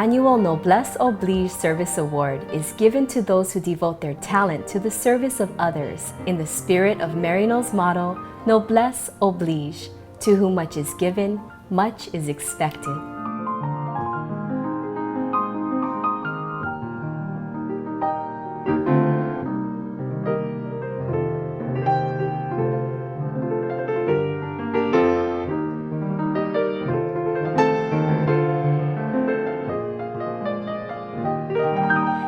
annual Noblesse Oblige Service Award is given to those who devote their talent to the service of others in the spirit of Marino's motto, Noblesse Oblige, to whom much is given, much is expected.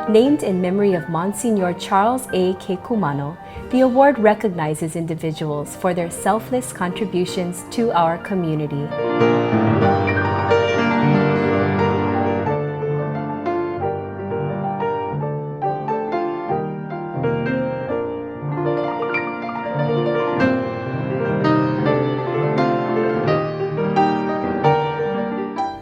Named in memory of Monsignor Charles A. Kekumano, the award recognizes individuals for their selfless contributions to our community.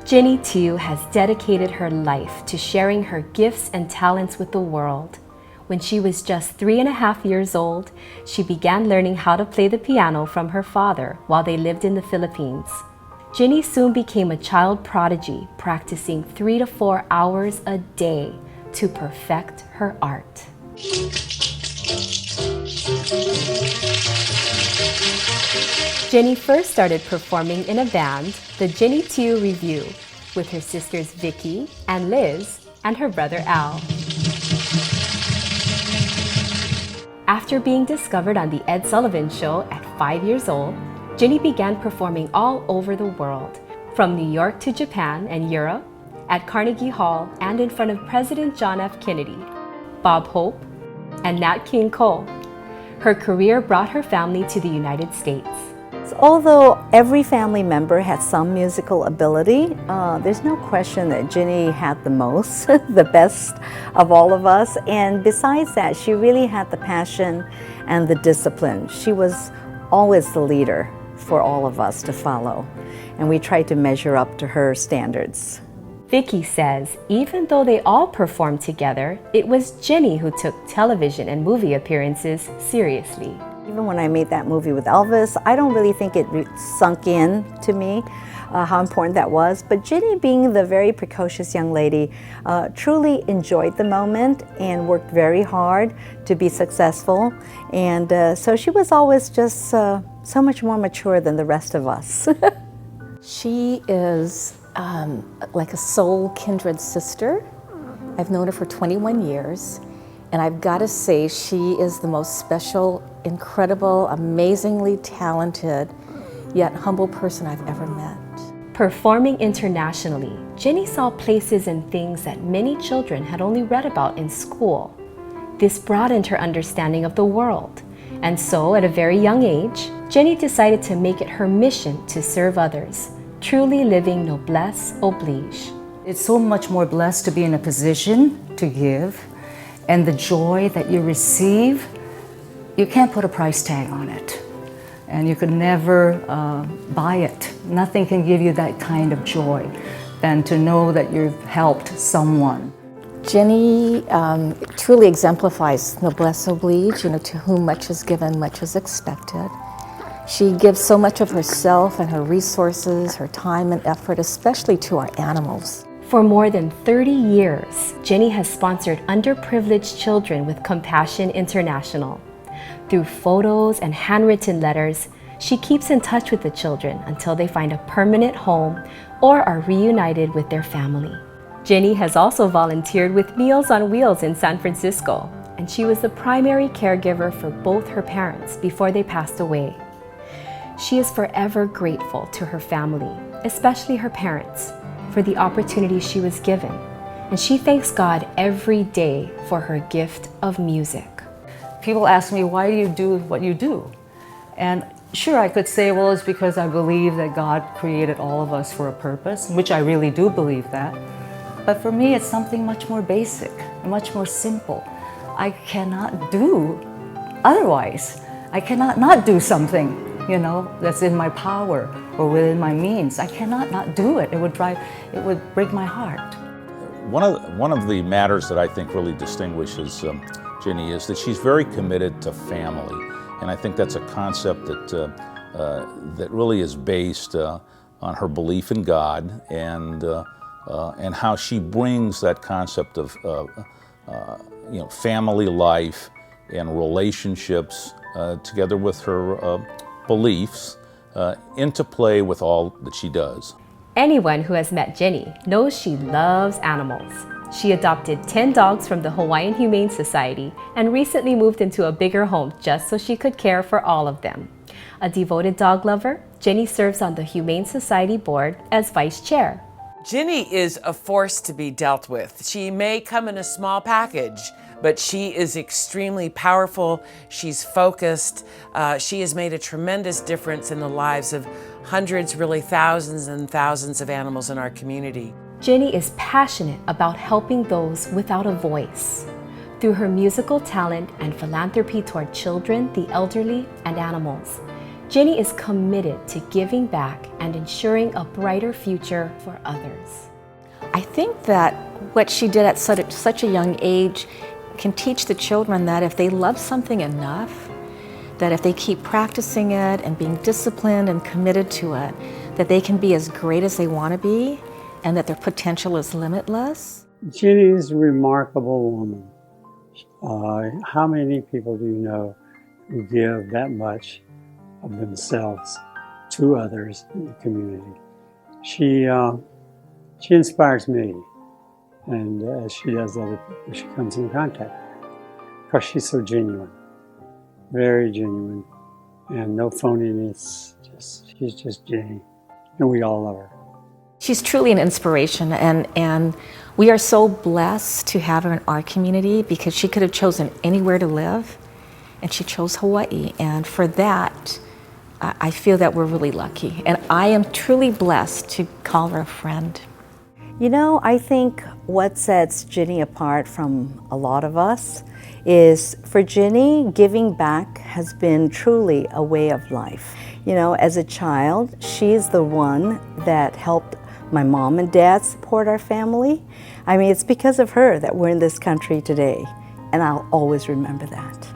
Ginny Tiu has dedicated her life to sharing her gifts and talents with the world. When she was just 3.5 years old, she began learning how to play the piano from her father while they lived in the Philippines. Ginny soon became a child prodigy, practicing 3 to 4 hours a day to perfect her art. Ginny first started performing in a band, the Ginny Tiu Review, with her sisters Vicky and Liz and her brother Al. After being discovered on The Ed Sullivan Show at 5 years old, Ginny began performing all over the world, from New York to Japan and Europe, at Carnegie Hall and in front of President John F. Kennedy, Bob Hope, and Nat King Cole. Her career brought her family to the United States. So although every family member had some musical ability, there's no question that Ginny had the most, the best of all of us. And besides that, she really had the passion and the discipline. She was always the leader for all of us to follow. And we tried to measure up to her standards. Vicky says even though they all performed together, it was Ginny who took television and movie appearances seriously. Even when I made that movie with Elvis, I don't really think it sunk in to me how important that was. But Ginny, being the very precocious young lady, truly enjoyed the moment and worked very hard to be successful. And so she was always just so much more mature than the rest of us. She is like a soul kindred sister. I've known her for 21 years. And I've got to say, she is the most special, incredible, amazingly talented, yet humble person I've ever met. Performing internationally, Ginny saw places and things that many children had only read about in school. This broadened her understanding of the world. And so, at a very young age, Ginny decided to make it her mission to serve others, truly living noblesse oblige. It's so much more blessed to be in a position to give. And the joy that you receive, you can't put a price tag on it. And you could never buy it. Nothing can give you that kind of joy than to know that you've helped someone. Ginny truly exemplifies noblesse oblige, to whom much is given, much is expected. She gives so much of herself and her resources, her time and effort, especially to our animals. For more than 30 years, Ginny has sponsored underprivileged children with Compassion International. Through photos and handwritten letters, she keeps in touch with the children until they find a permanent home or are reunited with their family. Ginny has also volunteered with Meals on Wheels in San Francisco, and she was the primary caregiver for both her parents before they passed away. She is forever grateful to her family, especially her parents, for the opportunity she was given, and she thanks God every day for her gift of music. People ask me, why do you do what you do? And sure, I could say, well, it's because I believe that God created all of us for a purpose, which I really do believe that. But for me, it's something much more basic, much more simple. I cannot do otherwise. I cannot not do something, that's in my power or within my means. I cannot not do it. It would break my heart. One of the matters that I think really distinguishes Ginny is that she's very committed to family, and I think that's a concept that really is based on her belief in God and and how she brings that concept of family life and relationships together with her beliefs into play with all that she does. Anyone who has met Ginny knows she loves animals. She adopted 10 dogs from the Hawaiian Humane Society and recently moved into a bigger home just so she could care for all of them. A devoted dog lover, Ginny serves on the Humane Society board as vice chair. Ginny is a force to be dealt with. She may come in a small package, but she is extremely powerful. She's focused. She has made a tremendous difference in the lives of hundreds, really thousands and thousands of animals in our community. Ginny is passionate about helping those without a voice. Through her musical talent and philanthropy toward children, the elderly, and animals, Ginny is committed to giving back and ensuring a brighter future for others. I think that what she did at such a young age can teach the children that if they love something enough, that if they keep practicing it and being disciplined and committed to it, that they can be as great as they want to be and that their potential is limitless. Ginny is a remarkable woman. How many people do you know who give that much of themselves to others in the community? She inspires me, and as she does other people she comes in contact with, because she's so genuine, very genuine, and no phoniness. She's just Ginny, and we all love her. She's truly an inspiration, and we are so blessed to have her in our community because she could have chosen anywhere to live, and she chose Hawaii, and for that, I feel that we're really lucky, and I am truly blessed to call her a friend. You know, I think what sets Ginny apart from a lot of us is, for Ginny, giving back has been truly a way of life. You know, as a child, she's the one that helped my mom and dad support our family. I mean, it's because of her that we're in this country today, and I'll always remember that.